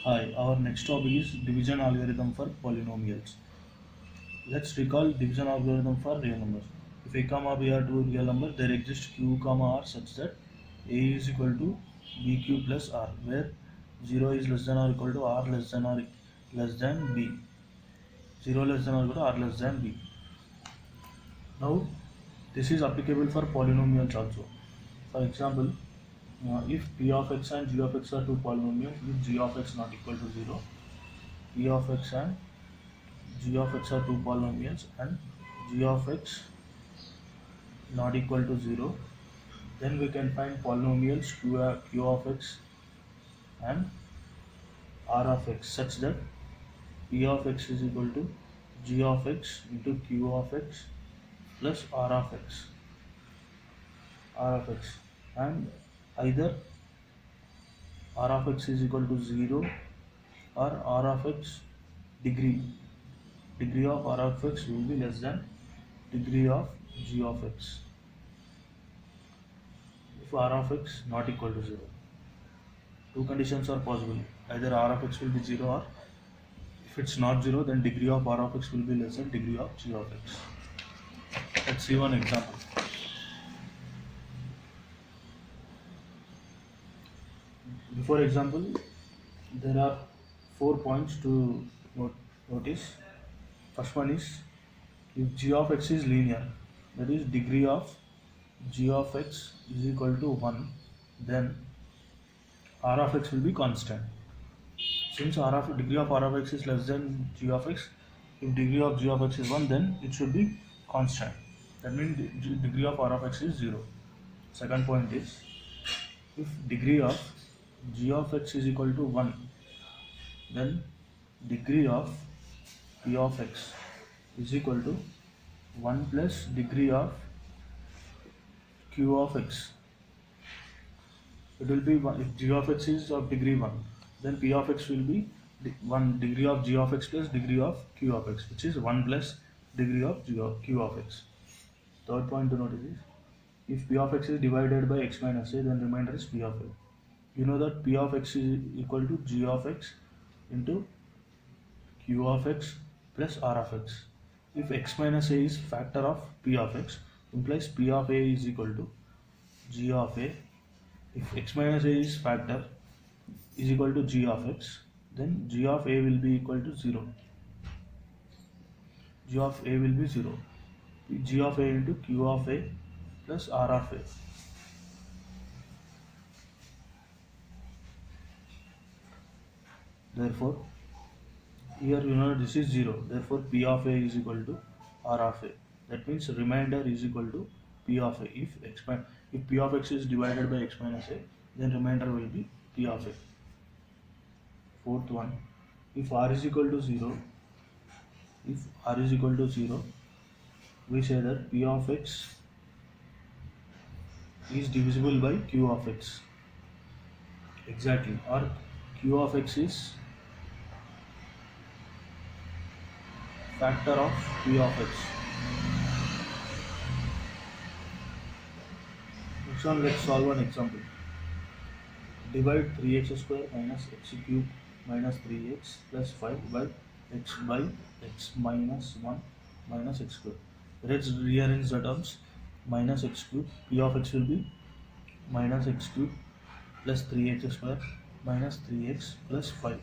Hi, our next topic is division algorithm for polynomials. Let's recall division algorithm for real numbers. If a comma b are two real numbers, there exists q comma r such that a is equal to bq plus r, where 0 is less than or equal to r less than b. 0 less than or equal to r less than b. Now, this is applicable for polynomials also. For example, if p of x and g of x are two polynomials with g of x not equal to 0, p of x and g of x are two polynomials and g of x not equal to 0, then we can find polynomials q of x and r of x such that p of x is equal to g of x into q of x plus r of x, and either r of x is equal to 0 or r of x degree of r of x will be less than degree of g of x if r of x not equal to 0. Two conditions are possible. Either r of x will be 0, or if it's not 0, then degree of r of x will be less than degree of g of x. Let's see one example. Before example, there are 4 points to notice. First one is, if g of x is linear, that is degree of g of x is equal to 1, then r of x will be constant. Since degree of r of x is less than g of x, if degree of g of x is 1, then it should be constant. That means degree of r of x is 0. Second point is, if degree of g of x is equal to 1, then degree of p of x is equal to 1 plus degree of q of x. It will be 1, if g of x is of degree 1, then p of x will be 1 degree of g of x plus degree of q of x, which is 1 plus degree of q of x. Third point to notice is, if p of x is divided by x minus a, then remainder is p of a. You know that p of x is equal to g of x into q of x plus r of x. If x minus a is factor of p of x, implies p of a is equal to g of a. If x minus a is factor is equal to g of x, then g of a will be equal to 0. G of a will be 0. G of a into q of a plus r of a. Therefore, here you know this is 0. Therefore, p of a is equal to r of a. That means remainder is equal to p of a. If p of x is divided by x minus a, then remainder will be p of a. Fourth one, if r is equal to 0, we say that p of x is divisible by q of x. Exactly. Or q of x is factor of p of x. Next one, let's solve an example. Divide 3x square minus x cube minus 3x plus 5 by x minus 1 minus x square. Let's rearrange the terms. Minus x cube, p of x will be minus x cube plus 3x square minus 3x plus 5.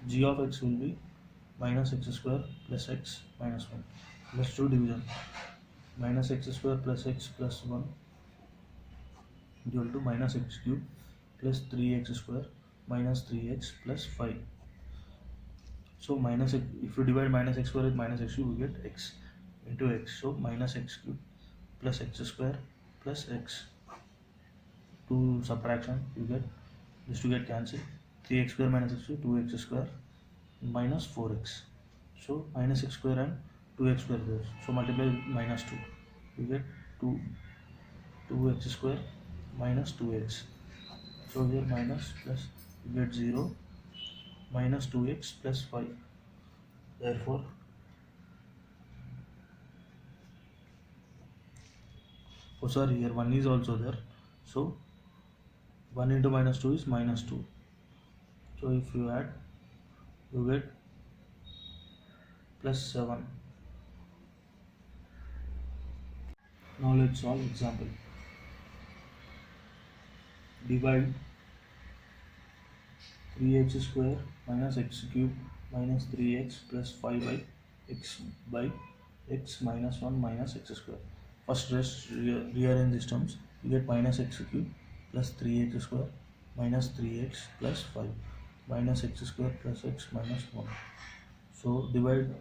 G of x will be minus x square plus x minus 1. Let's do division. Minus x square plus x plus 1 equal to minus x cube plus 3x square minus 3x plus 5. So minus x, if you divide minus x square with minus x cube, we get x into x. So minus x cube plus x square plus x. To subtraction, you get this to get cancelled. 3x square minus x cube, 2x square minus 4x. So minus x square and 2x square there. So multiply with minus 2. You get 2x square minus 2x. So here minus plus, you get 0 minus 2x plus 5. Therefore, oh sorry, here 1 is also there. So 1 into minus 2 is minus 2. So if you add you get plus 7. Now let's solve example. Divide 3x square minus x cube minus 3x plus 5 by x minus 1 minus x square. First rearrange these terms. You get minus x cube plus 3x square minus 3x plus 5 minus x square plus x minus 1. So divide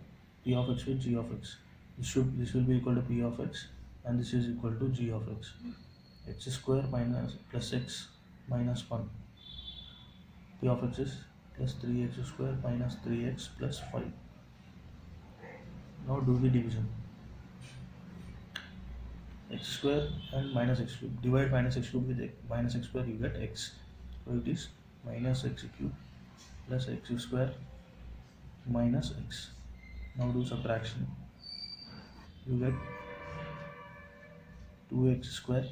p of x with g of x. This will be equal to p of x and this is equal to g of x. X square minus plus x minus 1. P of x is plus 3x square minus 3x plus 5. Now do the division. X square and minus x cube. Divide minus x cube with minus x square, you get x. So it is minus x cube plus x square minus x. Now do subtraction. You get 2x square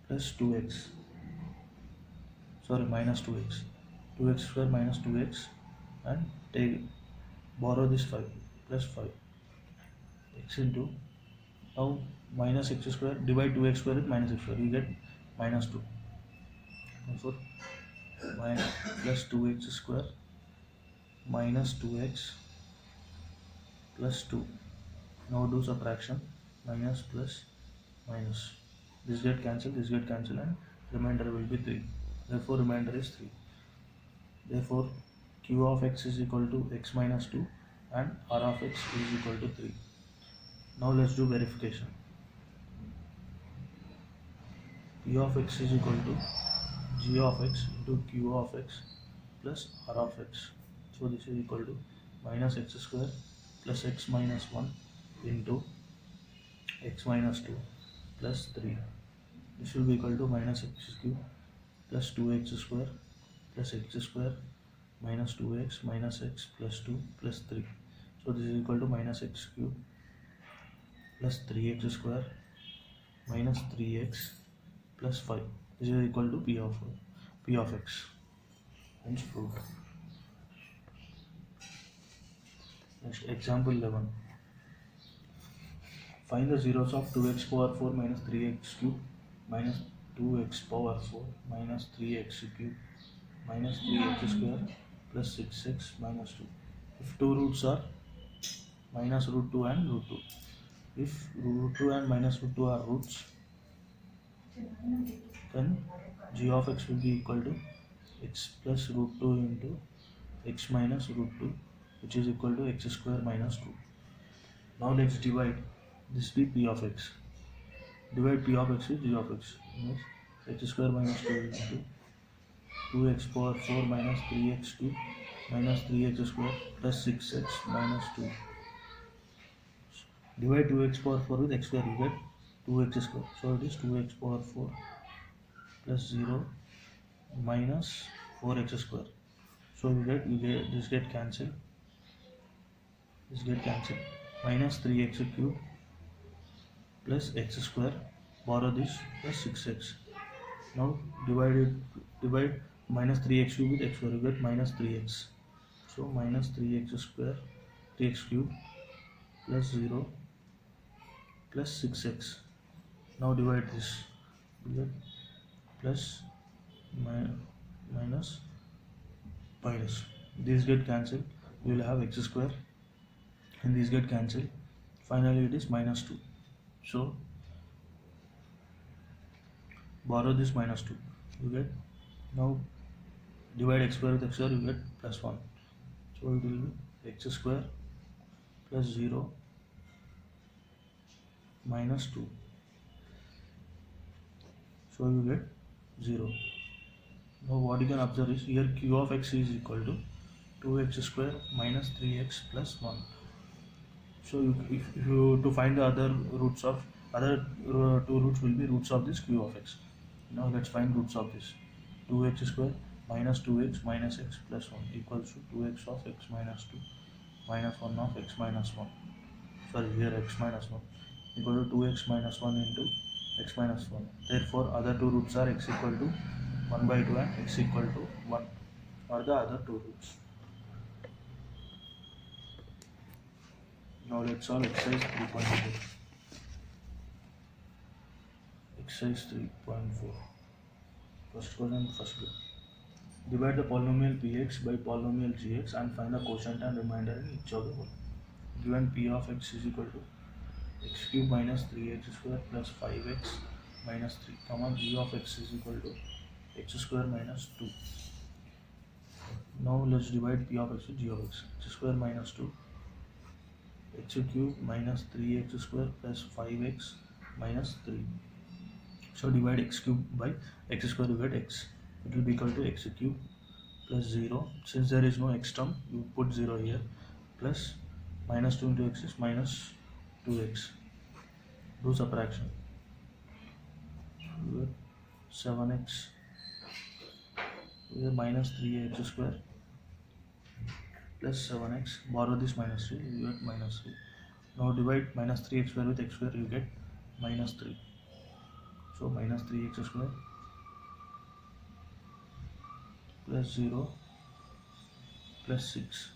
plus 2x. Sorry, minus 2x. 2x square minus 2x and borrow this 5 plus 5 x into, now minus x square, divide 2x square with minus x square, you get minus 2. Therefore minus plus 2x square minus 2x plus 2. Now do subtraction. Minus plus minus. This get cancelled and remainder will be 3. Therefore remainder is 3. Therefore q of x is equal to x minus 2 and r of x is equal to 3. Now let's do verification. P of x is equal to g of x into q of x plus r of x. So this is equal to minus x square plus x minus 1 into x minus 2 plus 3. This will be equal to minus x cube plus 2x square plus x square minus 2x minus x plus 2 plus 3. So this is equal to minus x cube plus 3x square minus 3x plus 5. This is equal to p of x. Hence proved. Next, example 11. Find the zeros of 2x power 4 minus 3x cube minus 2x power 4 minus 3x cube minus 3x square plus 6x minus 2. If two roots are minus root 2 and root 2. If root 2 and minus root 2 are roots, then g of x will be equal to x plus root 2 into x minus root 2, which is equal to x square minus 2. Now let's divide this be p of x. Divide p of x with g of x. X square minus 2 into 2x power 4 minus 3x cube minus 3x square plus 6x minus 2. Divide 2x power 4 with x square, you get 2x square. So it is 2x power 4 plus 0 minus 4x square. So you get this get cancelled. This get cancelled. Minus 3x cube plus x square. Borrow this plus 6x. Now divide minus 3x cube with x square. You get minus 3x. So minus 3x square, 3x cube plus 0 plus 6x. Now divide this. You get plus minus minus. These get cancelled. You will have x square and these get cancelled. Finally it is minus 2. So borrow this minus 2. You get, now divide x square with x square, you get plus 1. So it will be x square plus 0 minus 2. So you get 0. Now what you can observe is here q of x is equal to 2x square minus 3x plus 1. So if you to find the other roots of two roots will be roots of this q of x. Now let's find roots of this. 2x square minus 2x minus x plus 1 equals to 2x of x minus 2 minus 1 of x minus 1. Sorry, here x minus 1 equal to 2x minus 1 into x minus 1. Therefore other two roots are x equal to 1 by 2 and x equal to 1 are the other two roots. Now let's solve exercise 3.4. Exercise 3.4. First question, first bit. Divide the polynomial px by polynomial gx and find the quotient and remainder in each of the polynomial. Given p of x is equal to x cube minus 3x square plus 5x minus 3, comma g of x is equal to x square minus 2. Now let's divide p of x with g of x. X square minus 2, x cube minus 3x square plus 5x minus 3. So divide x cube by x square, you get x. It will be equal to x cube plus 0. Since there is no x term, you put 0 here. Plus minus 2 into x is minus 2x. Do subtraction. You get 7x. You get minus 3x square plus 7x. Borrow this minus 3. You get minus 3. Now divide minus 3x square with x square. You get minus 3. So minus 3x square plus 0 plus 6.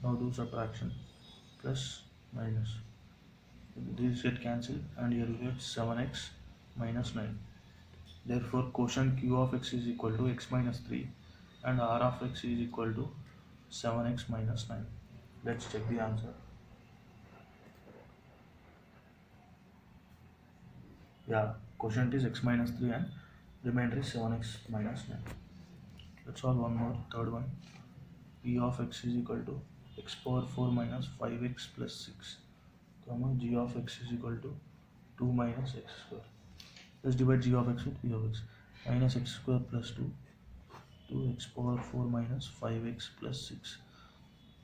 Now do subtraction. Plus minus. These get cancelled and here you get 7x minus 9. Therefore quotient q of x is equal to x minus 3 and r of x is equal to 7x minus 9. Let's check the answer. Yeah, quotient is x minus 3 and remainder is 7x minus 9. Let's solve one more, third one. P of x is equal to x power 4 minus 5x plus 6, comma g of x is equal to 2 minus x square. Let's divide g of x with p of x. Minus x square plus 2, 2x power 4 minus 5x plus 6.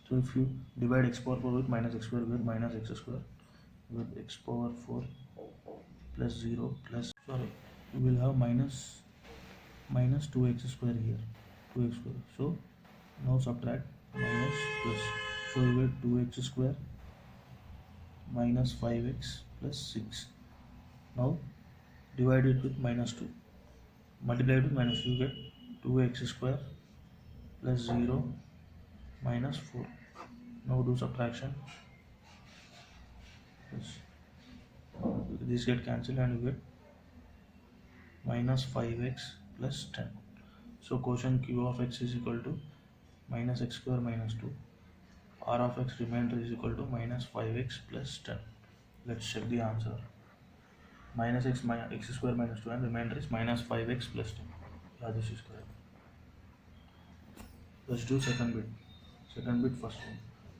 So if you divide x power 4 with minus x square, you get minus x square. With x power 4 plus 0 plus, you will have minus 2x square here, 2x square. So now subtract minus plus, so you get 2x square minus 5x plus 6. Now divide it with minus 2, multiply it with minus 2, you get 2x square plus 0 minus 4. Now do subtraction. This get cancelled and you get minus 5x plus 10. So quotient q of x is equal to minus x square minus 2. R of x remainder is equal to minus 5x plus 10. Let's check the answer. Minus x square minus 2 and remainder is minus 5x plus 10. Yeah, this is correct. Let's do second bit. Second bit, first one.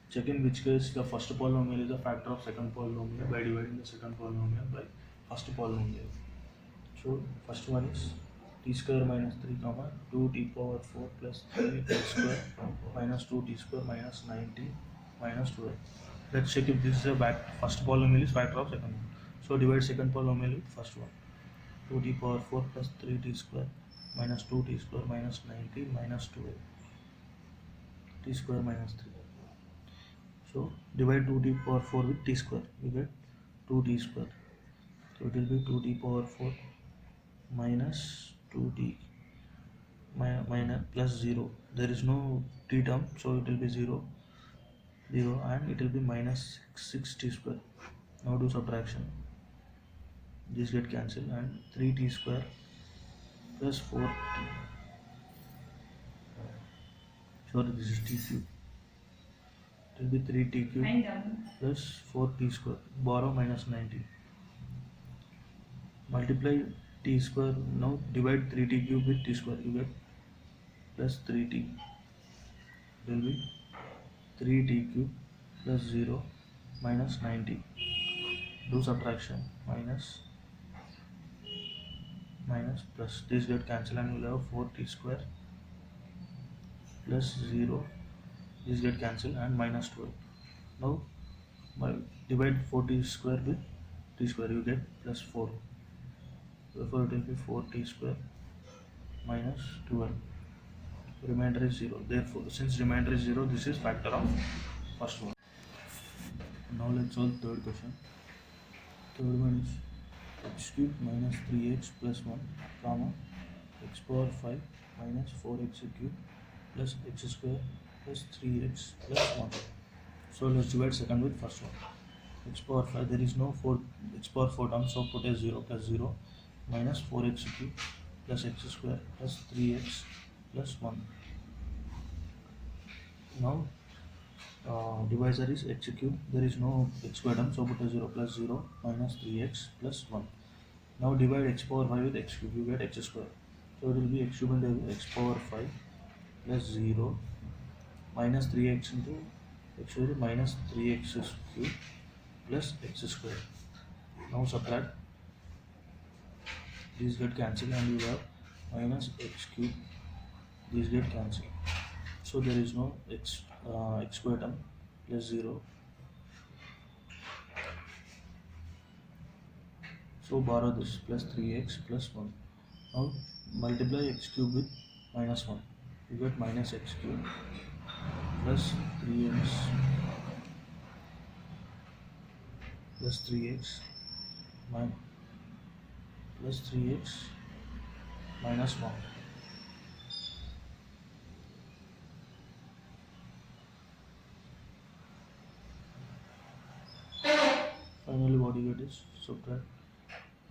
Check in which case the first polynomial is a factor of second polynomial by dividing the second polynomial by first polynomial. So first one is t square minus 3 comma 2t power 4 plus 3t square minus 2t square minus 9t minus 12. Let's check if this is a first polynomial is factor of second one. So divide second polynomial with first one. 2t power 4 plus 3t square minus 2t square minus 9t minus 12. T square minus 3. So divide 2t power 4 with t square. You get 2t square. So it will be 2t power 4 minus 2t minus plus 0. There is no t term, so it will be 0 and it will be minus 6t square. Now do subtraction. This get cancelled and 3t square plus 4t. Sorry, this is t cube. It will be 3t cube plus 4t square. Borrow minus 90. Multiply t square. Now divide 3t cube with t square. You get plus 3t. It will be 3t cube plus 0 minus 90. Do subtraction. Minus plus. This get cancelled and you will have 4t square plus 0. This get cancelled and minus 12. Now divide 4t square with t square. You get plus 4. Therefore it will be 4t square minus 12. Remainder is 0. Therefore since remainder is 0, this is factor of first one. Now let's solve third question. Third one is x cube minus 3x plus 1 comma x power 5 minus 4x cube plus x square plus 3x plus 1. So let's divide second with first one. X power 5, there is no 4 x power 4 term, so put as 0 plus 0 minus 4x cube plus x square plus 3x plus 1. Now divisor is x cube, there is no x square term, so put as 0 plus 0 minus 3x plus 1. Now divide x power 5 with x cube, you get x square. So it will be x cube into x power 5 plus 0 minus 3x into x square minus 3x cube plus x square. Now subtract, these get cancelled and you have minus x cube, these get cancelled. So there is no x square term plus 0. So borrow this plus 3x plus 1. Now multiply x cube with minus 1. You get minus x cube plus 3x plus 3x plus 3x minus 1. Finally what you get is subtract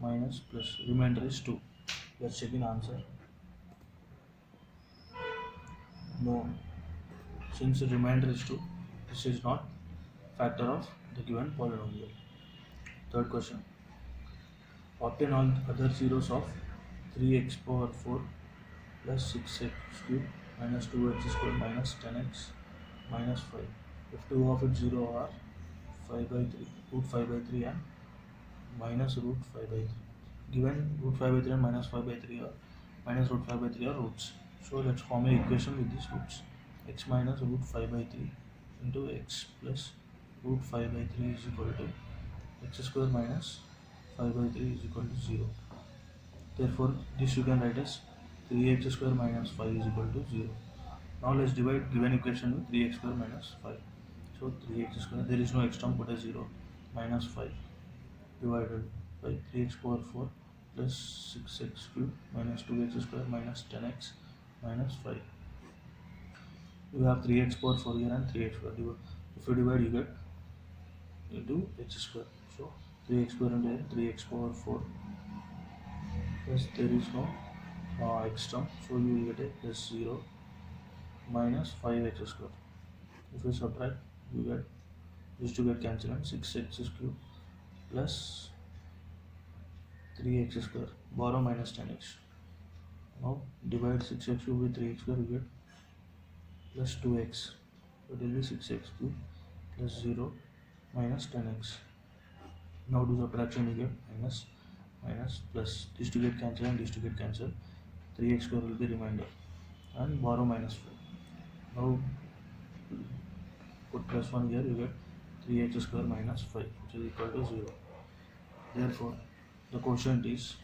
minus plus, remainder is 2. Let's check in answer. No, since the remainder is 2, this is not factor of the given polynomial. Third question. Obtain all other zeros of 3x power 4 plus 6x cube minus 2x square minus 10x minus 5. If two of its 0 are 5 by 3, root 5 by 3 and minus root 5 by 3. Given root 5 by 3 and minus 5 by 3 or minus root 5 by 3 are roots. So let's form an equation with these roots. X minus root 5 by 3 into x plus root 5 by 3 is equal to x square minus 5 by 3 is equal to 0. Therefore, this you can write as 3x square minus 5 is equal to 0. Now let's divide given equation with 3x square minus 5. So 3x square, there is no x term, put as 0 minus 5 divided by 3x power 4 plus 6x cube minus 2x square minus 10x minus 5. You have 3x power 4 here and 3x square. If you divide, you get into x square. So 3x square into here, 3x power 4 plus there is no x term, so you will get a plus 0 minus 5x square. If you subtract, you get these two get cancelled and 6x cube plus 3x square, borrow minus 10x. Now divide 6x cube with 3x square, you get plus 2x. So it will be 6x cube plus 0 minus 10x. Now do subtraction, you get minus plus, these two get cancelled and these two get cancelled. 3x square will be remainder and borrow minus 4. Now put plus 1 here, you get 3x square minus 5 which is equal to 0. Therefore the quotient is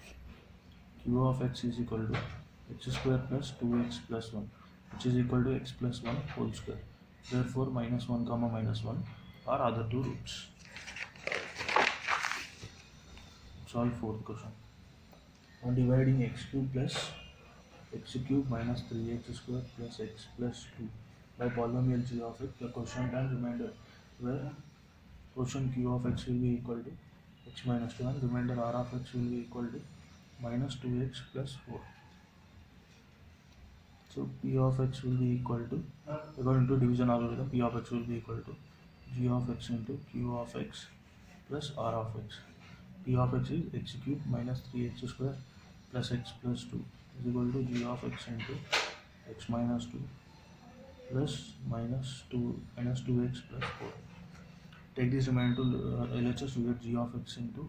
q of x is equal to x square plus 2x plus 1 which is equal to x plus 1 whole square. Therefore minus 1 comma minus 1 are other two roots. Solve fourth question. On dividing x cube plus x cube minus 3x square plus x plus 2 by polynomial g of x, the quotient and remainder, where quotient q of x will be equal to x minus 2 and remainder r of x will be equal to minus 2x plus 4. So p of x will be equal to, according to division algorithm, p of x will be equal to g of x into q of x plus r of x. P of x is x cube minus 3x square plus x plus 2 is equal to g of x into x minus 2 plus minus 2x plus 4. Take this remainder to LHS, you get g of x into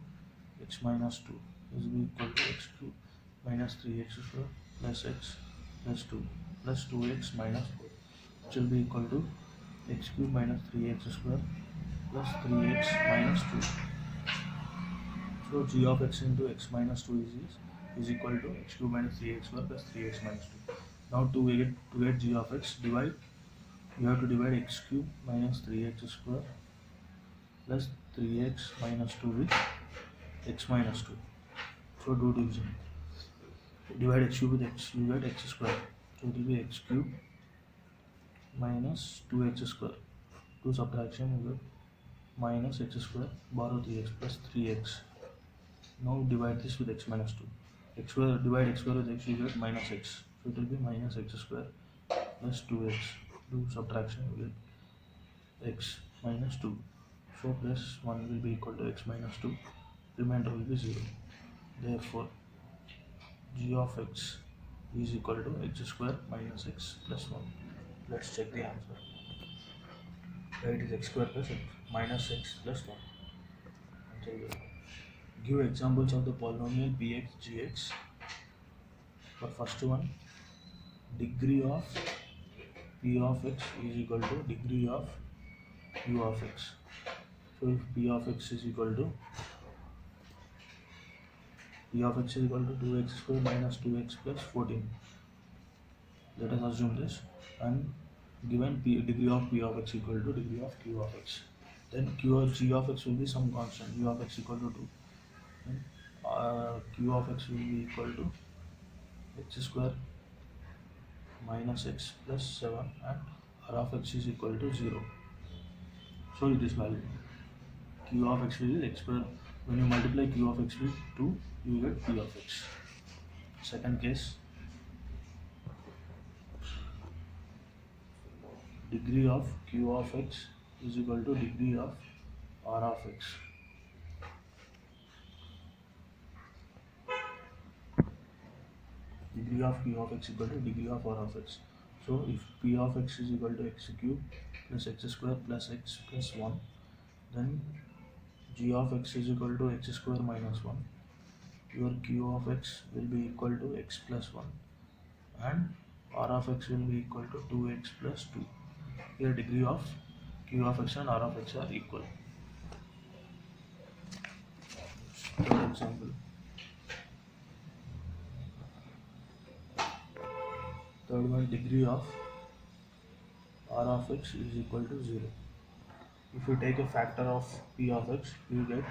x minus 2 is equal to x cube minus 3x square plus x plus 2 plus 2x minus 4, which will be equal to x cube minus 3x square plus 3x minus 2. So g of x into x minus 2 is equal to x cube minus 3x square plus 3x minus 2. Now to get g of x, you have to divide x cube minus 3x square plus 3x minus 2 with x minus 2. So do division. Divide x cube with x, you get x square. So it will be x cube minus 2x square Do subtraction, you get minus x square, borrow 3x plus 3x. Now divide this with x minus 2. X square, divide x square with x, you get minus x. So it will be minus x square plus 2x. Do subtraction, you get x minus 2. So plus 1 will be equal to x minus 2. Remainder will be 0. Therefore, g of x is equal to x square minus x plus 1. Let's check the answer. It is x square plus x minus x plus 1. Give examples of the polynomial px gx. For first one, degree of p of x is equal to degree of q of x. So if p of x is equal to 2x square minus 2x plus 14. Let us assume this, and given degree of p of x equal to degree of q of x. Then q of g of x will be some constant, u of x equal to 2. Then q of x will be equal to x square minus x plus 7, and r of x is equal to 0. So it is valid. Q of x is x square. When you multiply q of x with 2, you get p of x. Second case, degree of q of x is equal to degree of r of x. Degree of q of x equal to degree of r of x. So if p of x is equal to x cube plus x square plus x plus 1, then g of x is equal to x square minus 1. Your q of x will be equal to x plus 1, and r of x will be equal to 2x plus 2. Here degree of q of x and r of x are equal. Third example. Third one, degree of r of x is equal to 0. If you take a factor of p of x, you get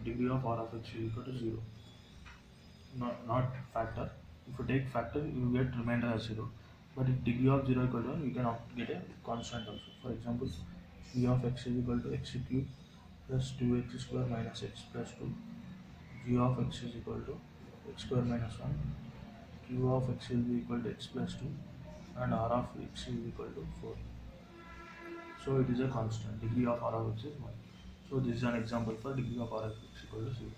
degree of r of x is equal to 0. Not factor. If you take factor, you get remainder as 0. But if degree of 0 equal to 1, you can get a constant also. For example, p of x is equal to x cube plus 2x square minus x plus 2. G of x is equal to x square minus 1. Q of x will be equal to x plus 2, and r of x is equal to 4. So it is a constant. Degree of r of x is 1. So this is an example for degree of r of x equal to 0.